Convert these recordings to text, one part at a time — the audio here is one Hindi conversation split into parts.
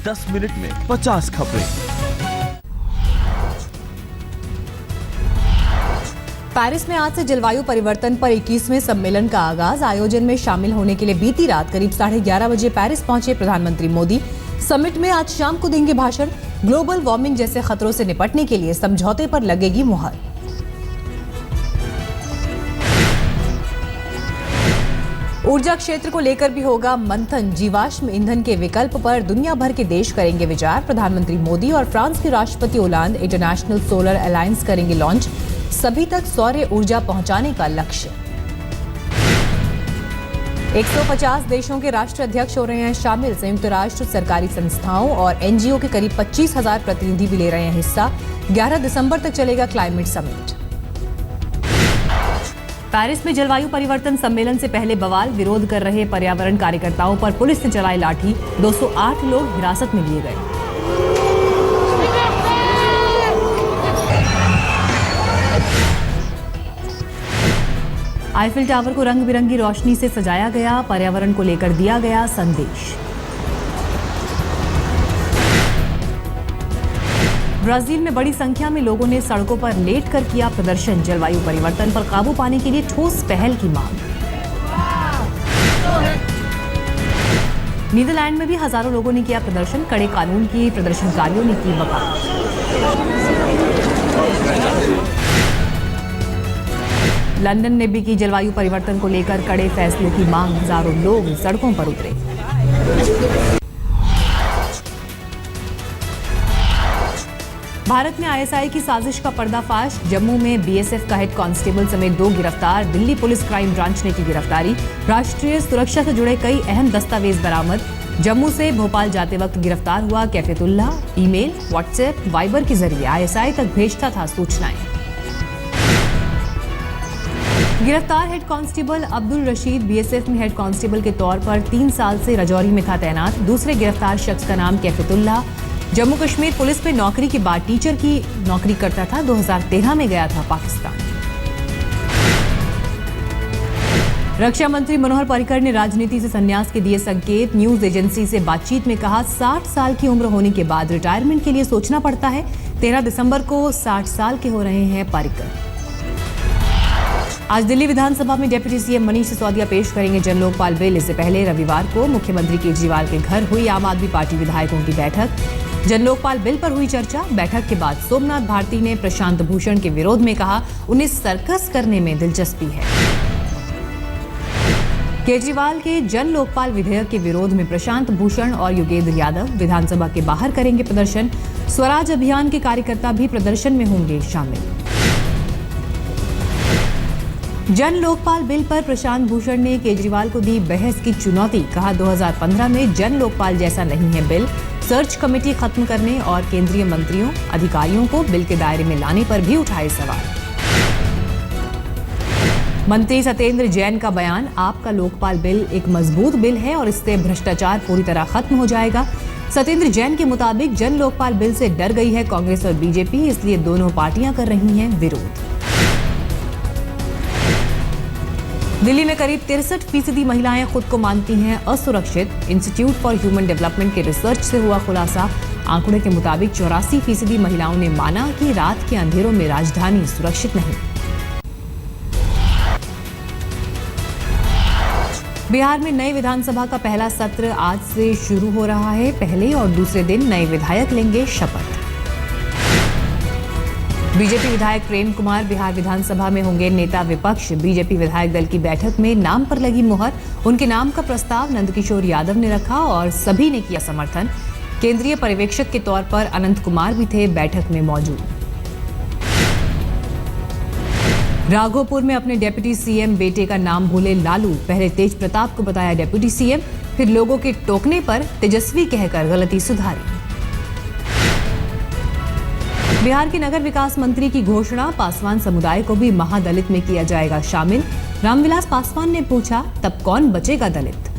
10 मिनट में 50 खबरें। पेरिस में आज से जलवायु परिवर्तन पर 21वें सम्मेलन का आगाज। आयोजन में शामिल होने के लिए बीती रात करीब 11:30 बजे पेरिस पहुंचे प्रधानमंत्री मोदी। समिट में आज शाम को देंगे भाषण। ग्लोबल वार्मिंग जैसे खतरों से निपटने के लिए समझौते पर लगेगी मुहर। ऊर्जा क्षेत्र को लेकर भी होगा मंथन। जीवाश्म ईंधन के विकल्प पर दुनिया भर के देश करेंगे विचार। प्रधानमंत्री मोदी और फ्रांस के राष्ट्रपति ओलांद इंटरनेशनल सोलर अलायंस करेंगे लॉन्च। सभी तक सौर ऊर्जा पहुंचाने का लक्ष्य। 150 देशों के राष्ट्राध्यक्ष हो रहे हैं शामिल। संयुक्त राष्ट्र, सरकारी संस्थाओं और एनजीओ के करीब 25,000 प्रतिनिधि भी ले रहे हैं हिस्सा। 11 दिसंबर तक चलेगा क्लाइमेट समिट। पेरिस में जलवायु परिवर्तन सम्मेलन से पहले बवाल। विरोध कर रहे पर्यावरण कार्यकर्ताओं पर पुलिस ने चलाई लाठी। 208 लोग हिरासत में लिए गए। आईफिल टावर को रंग बिरंगी रोशनी से सजाया गया। पर्यावरण को लेकर दिया गया संदेश। ब्राजील में बड़ी संख्या में लोगों ने सड़कों पर लेटकर किया प्रदर्शन। जलवायु परिवर्तन पर काबू पाने के लिए ठोस पहल की मांग। नीदरलैंड में भी हजारों लोगों ने किया प्रदर्शन। कड़े कानून की प्रदर्शनकारियों ने की वकालत। लंदन ने भी की जलवायु परिवर्तन को लेकर कड़े फैसले की मांग। हजारों लोग सड़कों पर उतरे। भारत में आईएसआई की साजिश का पर्दाफाश। जम्मू में बीएसएफ का हेड कांस्टेबल समेत 2 गिरफ्तार। दिल्ली पुलिस क्राइम ब्रांच ने की गिरफ्तारी। राष्ट्रीय सुरक्षा से जुड़े कई अहम दस्तावेज बरामद। जम्मू से भोपाल जाते वक्त गिरफ्तार हुआ कैफेतुल्ला। ईमेल, व्हाट्सएप, वाइबर के जरिए आईएसआई तक भेजता था सूचनाएं। गिरफ्तार head constable Abdul Rashid BSF में हेड कांस्टेबल के तौर पर 3 साल से राजौरी में था तैनात। दूसरे गिरफ्तार शख्स का नाम कैफेतुल्ला। जम्मू कश्मीर पुलिस में नौकरी के बाद टीचर की नौकरी करता था। 2013 में गया था पाकिस्तान। रक्षा मंत्री मनोहर पर्रिकर ने राजनीति से संन्यास के दिए संकेत। न्यूज एजेंसी से बातचीत में कहा, 60 साल की उम्र होने के बाद रिटायरमेंट के लिए सोचना पड़ता है। 13 दिसंबर को 60 साल के हो रहे हैं पर्रिकर। आज दिल्ली विधानसभा में डिप्टी सीएम मनीष सिसोदिया पेश करेंगे जन लोकपाल बिल। इससे पहले रविवार को मुख्यमंत्री केजरीवाल के घर हुई आम आदमी पार्टी विधायकों की बैठक। जन लोकपाल बिल पर हुई चर्चा। बैठक के बाद सोमनाथ भारती ने प्रशांत भूषण के विरोध में कहा, उन्हें सर्कस करने में दिलचस्पी है। केजरीवाल के जन लोकपाल विधेयक के विरोध में प्रशांत भूषण और योगेंद्र यादव विधानसभा के बाहर करेंगे प्रदर्शन। स्वराज अभियान के कार्यकर्ता भी प्रदर्शन में होंगे शामिल। जन लोकपाल बिल पर प्रशांत भूषण ने केजरीवाल को दी बहस की चुनौती। कहा, 2015 में जन लोकपाल जैसा नहीं है बिल। सर्च कमेटी खत्म करने और केंद्रीय मंत्रियों, अधिकारियों को बिल के दायरे में लाने पर भी उठाए सवाल। मंत्री सत्येंद्र जैन का बयान, आपका लोकपाल बिल एक मजबूत बिल है और इससे भ्रष्टाचार पूरी तरह खत्म हो जाएगा। सत्येंद्र जैन के मुताबिक जन लोकपाल बिल से डर गई है कांग्रेस और बीजेपी, इसलिए दोनों पार्टियां कर रही हैं विरोध। दिल्ली में करीब 63% महिलाएं खुद को मानती हैं असुरक्षित। इंस्टीट्यूट फॉर ह्यूमन डेवलपमेंट के रिसर्च से हुआ खुलासा। आंकड़े के मुताबिक 84% महिलाओं ने माना कि रात के अंधेरों में राजधानी सुरक्षित नहीं। बिहार में नई विधानसभा का पहला सत्र आज से शुरू हो रहा है। पहले और दूसरे दिन नए विधायक लेंगे शपथ। बीजेपी विधायक प्रेम कुमार बिहार विधानसभा में होंगे नेता विपक्ष। बीजेपी विधायक दल की बैठक में नाम पर लगी मुहर। उनके नाम का प्रस्ताव नंदकिशोर यादव ने रखा और सभी ने किया समर्थन। केंद्रीय पर्यवेक्षक के तौर पर अनंत कुमार भी थे बैठक में मौजूद। राघोपुर में अपने डिप्टी सीएम बेटे का नाम भूले लालू। पहले तेज प्रताप को बताया डिप्टी सीएम, फिर लोगों के टोकने पर तेजस्वी कहकर गलती सुधारी। बिहार के नगर विकास मंत्री की घोषणा, पासवान समुदाय को भी महादलित में किया जाएगा शामिल। रामविलास पासवान ने पूछा, तब कौन बचेगा दलित?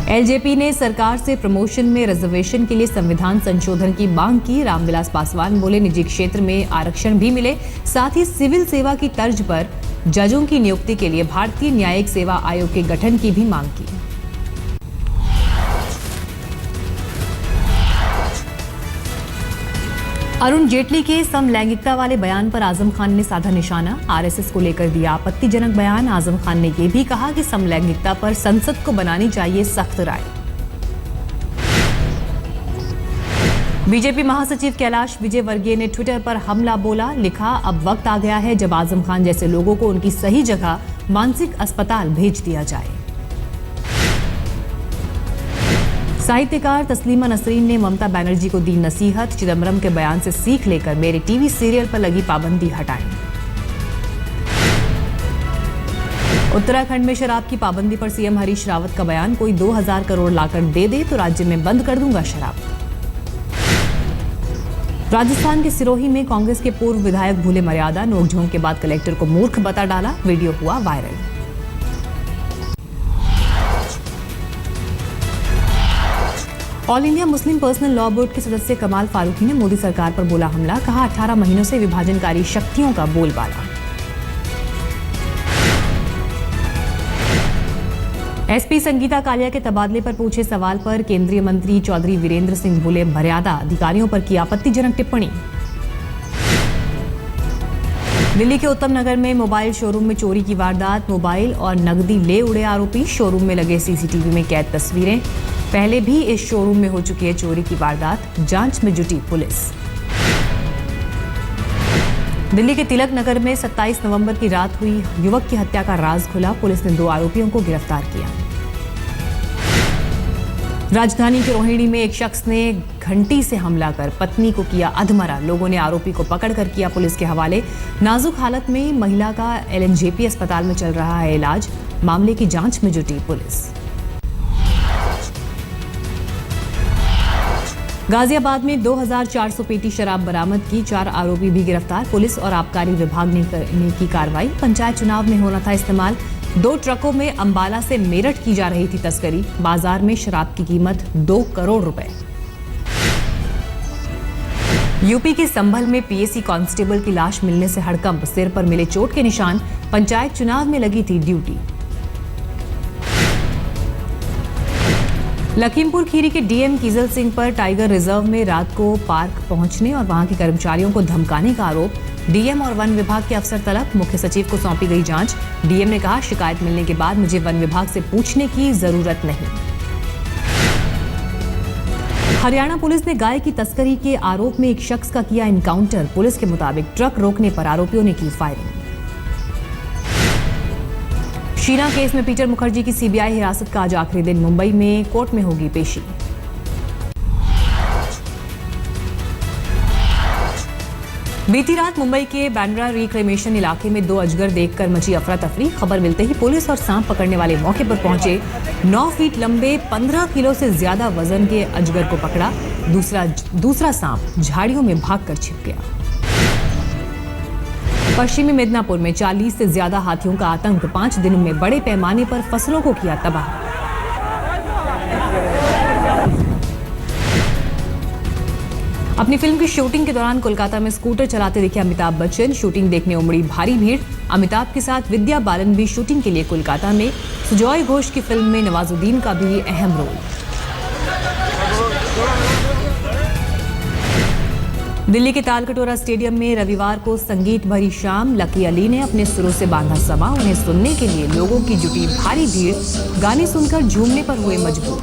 एलजेपी ने सरकार से प्रमोशन में रिजर्वेशन के लिए संविधान संशोधन की मांग की। रामविलास पासवान बोले, निजी क्षेत्र में आरक्षण भी मिले, साथ ही सिविल सेवा की तर्ज पर जजों की नियुक्ति के लिए भारतीय न्यायिक सेवा आयोग के गठन की भी मांग की। अरुण जेटली के समलैंगिकता वाले बयान पर आजम खान ने साधा निशाना। आरएसएस को लेकर दिया आपत्तिजनक बयान। आजम खान ने यह भी कहा कि समलैंगिकता पर संसद को बनानी चाहिए सख्त राय। बीजेपी महासचिव कैलाश विजयवर्गीय ने ट्विटर पर हमला बोला। लिखा, अब वक्त आ गया है जब आजम खान जैसे लोगों को उनकी सही जगह मानसिक अस्पताल भेज दिया जाए। साहित्यकार तस्लीमा नसरीन ने ममता बनर्जी को दी नसीहत। चिदम्बरम के बयान से सीख लेकर मेरे टीवी सीरियल पर लगी पाबंदी हटाएं। उत्तराखंड में शराब की पाबंदी पर सीएम हरीश रावत का बयान। कोई 2000 करोड़ लाकर दे तो राज्य में बंद कर दूंगा शराब। राजस्थान के सिरोही में कांग्रेस के पूर्व विधायक भूले मर्यादा। नोकझोंक के बाद कलेक्टर को मूर्ख बता डाला। वीडियो हुआ viral. All India Muslim personal law board के सदस्य कमाल फारूकी ने मोदी सरकार पर बोला हमला। कहा, 18 महीनों से विभाजनकारी शक्तियों का बोलबाला। एसपी संगीता कालिया के तबादले पर पूछे सवाल पर केंद्रीय मंत्री चौधरी वीरेंद्र सिंह भूले मर्यादा अधिकारियों पर की आपत्तिजनक टिप्पणी। दिल्ली के उत्तम नगर में मोबाइल शोरूम में चोरी की वारदात। मोबाइल और नकदी ले उड़े आरोपी। शोरूम में लगे सीसीटीवी में कैद तस्वीरें। पहले भी इस शोरूम में हो चुकी है चोरी की वारदात। जांच में जुटी पुलिस। दिल्ली के तिलक नगर में 27 नवंबर की रात हुई युवक की हत्या का राज खुला। पुलिस ने 2 आरोपियों को गिरफ्तार किया। राजधानी के रोहिणी में एक शख्स ने घंटी से हमला कर पत्नी को किया अधमरा। लोगों ने आरोपी को पकड़कर किया पुलिस के हवाले। नाजुक हालत में महिला का एलएनजेपी अस्पताल में चल रहा है इलाज। मामले की जांच में जुटी पुलिस। गाजियाबाद में 2400 पेटी शराब बरामद की। 4 आरोपी भी गिरफ्तार। पुलिस और आबकारी विभाग ने की कार्रवाई। पंचायत चुनाव में होना था इस्तेमाल। 2 ट्रकों में अंबाला से मेरठ की जा रही थी तस्करी। बाजार में शराब की कीमत 2 करोड़ रुपए। यूपी के संभल में पीएसी कांस्टेबल की लाश मिलने से हड़कंप। सिर पर मिले चोट के निशान। पंचायत चुनाव में लगी थी ड्यूटी। लखीमपुर खीरी के डीएम कीजल सिंह पर टाइगर रिजर्व में रात को पार्क पहुंचने और वहां के कर्मचारियों को धमकाने का आरोप। डीएम और वन विभाग के अफसर तलब। मुख्य सचिव को सौंपी गई जांच। डीएम ने कहा, शिकायत मिलने के बाद मुझे वन विभाग से पूछने की जरूरत नहीं। हरियाणा पुलिस ने गाय की तस्करी के आरोप में एक शख्स का किया एनकाउंटर। पुलिस के मुताबिक ट्रक रोकने पर आरोपियों ने की फायरिंग। शीना केस में पीटर मुखर्जी की सीबीआई हिरासत का आज आखिरी दिन। मुंबई में कोर्ट में होगी पेशी। बीती रात मुंबई के बांद्रा रिक्लेमेशन इलाके में 2 अजगर देखकर मची अफरा तफरी। खबर मिलते ही पुलिस और सांप पकड़ने वाले मौके पर पहुंचे। 9 फीट लंबे 15 किलो से ज्यादा वजन के अजगर को पकड़ा। दूसरा सांप झाड़ियों में भागकर छिप गया। पश्चिमी मिदनापुर में 40 से ज्यादा हाथियों का आतंक। 5 दिनों में बड़े पैमाने पर फसलों को किया तबाह। अपनी फिल्म की शूटिंग के दौरान कोलकाता में स्कूटर चलाते दिखे अमिताभ बच्चन। शूटिंग देखने उमड़ी भारी भीड़। अमिताभ के साथ विद्या बालन भी शूटिंग के लिए कोलकाता में। सुजॉय घोष की फिल्म में नवाजुद्दीन का भी अहम रोल। दिल्ली के तालकटोरा स्टेडियम में रविवार को संगीत भरी शाम। लकी अली ने अपने सुरों से बांधा समा। उन्हें सुनने के लिए लोगों की जुटी भारी भीड़। गाने सुनकर झूमने पर हुए मजबूर।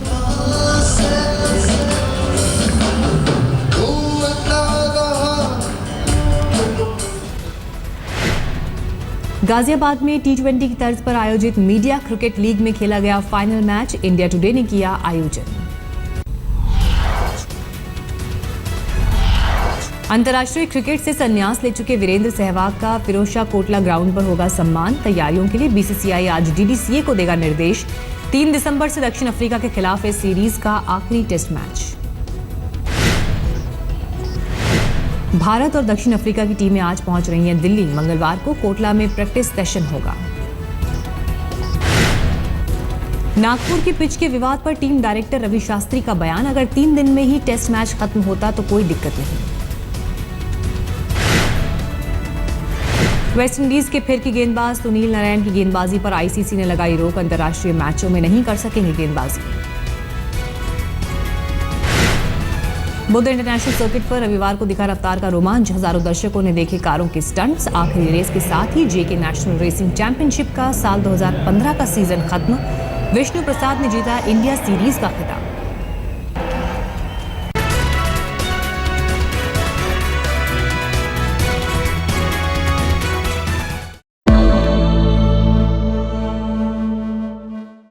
गाजियाबाद में T20 की तर्ज पर आयोजित मीडिया क्रिकेट लीग में खेला गया फाइनल मैच। इंडिया टुडे ने किया आयोजन। अंतर्राष्ट्रीय क्रिकेट से संन्यास ले चुके वीरेंद्र सहवाग का फिरोजशाह कोटला ग्राउंड पर होगा सम्मान। तैयारियों के लिए बीसीसीआई आज डीडीसीए को देगा निर्देश। 3 दिसंबर से दक्षिण अफ्रीका के खिलाफ इस सीरीज का आखिरी टेस्ट मैच। भारत और दक्षिण अफ्रीका की टीमें आज पहुंच रही हैं दिल्ली। मंगलवार को कोटला में प्रैक्टिस सेशन होगा। नागपुर की पिच के विवाद पर टीम डायरेक्टर रवि शास्त्री का बयान। अगर 3 दिन में ही टेस्ट मैच खत्म होता तो कोई दिक्कत नहीं। वेस्टइंडीज के फिर की गेंदबाज सुनील नारायण की गेंदबाजी पर आईसीसी ने लगाई रोक। अंतर्राष्ट्रीय मैचों में नहीं कर सकेंगे गेंदबाजी। बुद्ध इंटरनेशनल सर्किट पर रविवार को दिखा रफ्तार का रोमांच। हजारों दर्शकों ने देखे कारों के स्टंट्स। आखिरी रेस के साथ ही जेके नेशनल रेसिंग चैंपियनशिप का साल 2015 का सीजन खत्म। विष्णु प्रसाद ने जीता इंडिया सीरीज का खिताब।